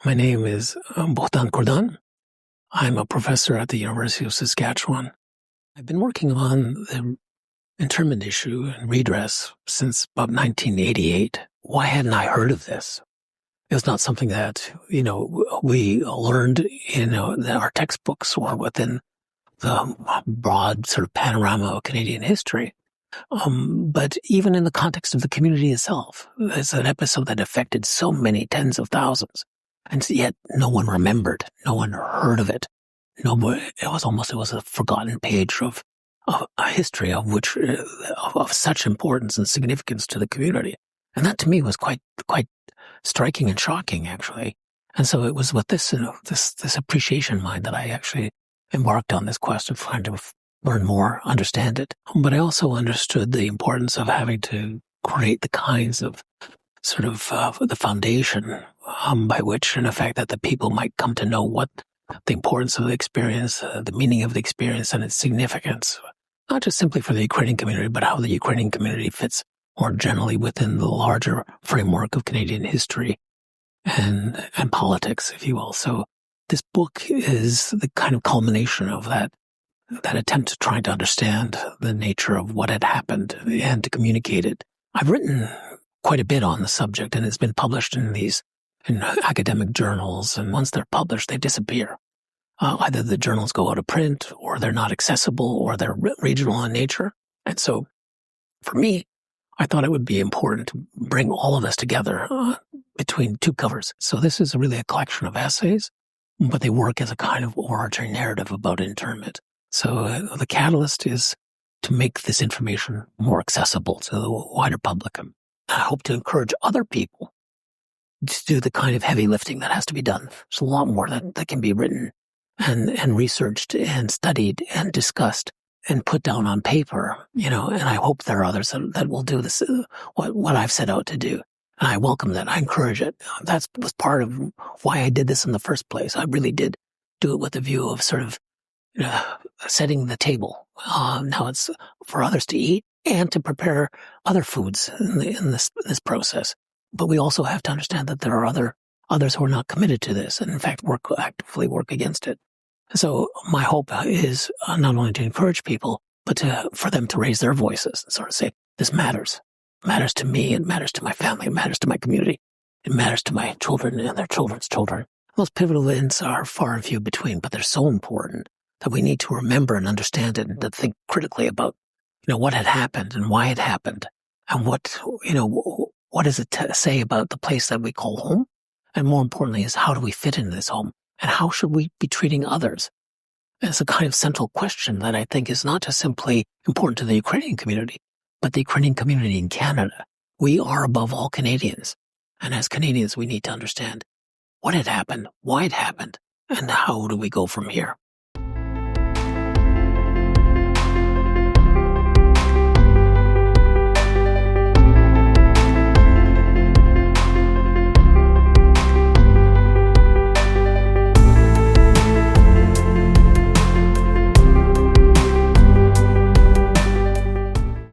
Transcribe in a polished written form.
My name is Bohdan Kordan. I'm a professor at the University of Saskatchewan. I've been working on the internment issue and redress since about 1988. Why hadn't I heard of this? It was not something that, we learned in our textbooks or within the broad sort of panorama of Canadian history. But even in the context of the community itself, it's an episode that affected so many tens of thousands. And yet no one remembered, no one heard of it. It was a forgotten page of a history of which, of such importance and significance to the community. And that to me was quite striking and shocking, actually. And so it was with this appreciation in mind that I actually embarked on this quest of trying to learn more, understand it. But I also understood the importance of having to create the kinds of sort of the foundation by which, in effect, that the people might come to know what the importance of the experience, the meaning of the experience and its significance, not just simply for the Ukrainian community, but how the Ukrainian community fits more generally within the larger framework of Canadian history and politics, if you will. So this book is the kind of culmination of that attempt to try to understand the nature of what had happened and to communicate it. I've written quite a bit on the subject, and it's been published in academic journals, and once they're published, they disappear. Either the journals go out of print, or they're not accessible, or they're regional in nature. And so, for me, I thought it would be important to bring all of this together between two covers. So this is really a collection of essays, but they work as a kind of oratory narrative about internment. So the catalyst is to make this information more accessible to the wider public. I hope to encourage other people to do the kind of heavy lifting that has to be done. There's a lot more that can be written and researched and studied and discussed and put down on paper, and I hope there are others that will do this, what I've set out to do. And I welcome that. I encourage it. That was part of why I did this in the first place. I really did do it with a view of sort of setting the table. Now it's for others to eat and to prepare other foods in this process. But we also have to understand that there are others who are not committed to this and in fact actively work against it. So my hope is not only to encourage people, but for them to raise their voices and sort of say, this matters. It matters to me, it matters to my family, it matters to my community, it matters to my children and their children's children. Those pivotal events are far and few between, but they're so important that we need to remember and understand it and to think critically about what had happened and why it happened, and what does it say about the place that we call home, and more importantly is how do we fit into this home, and how should we be treating others? It's a kind of central question that I think is not just simply important to the Ukrainian community, but the Ukrainian community in Canada. We are above all Canadians, and as Canadians we need to understand what had happened, why it happened, and how do we go from here.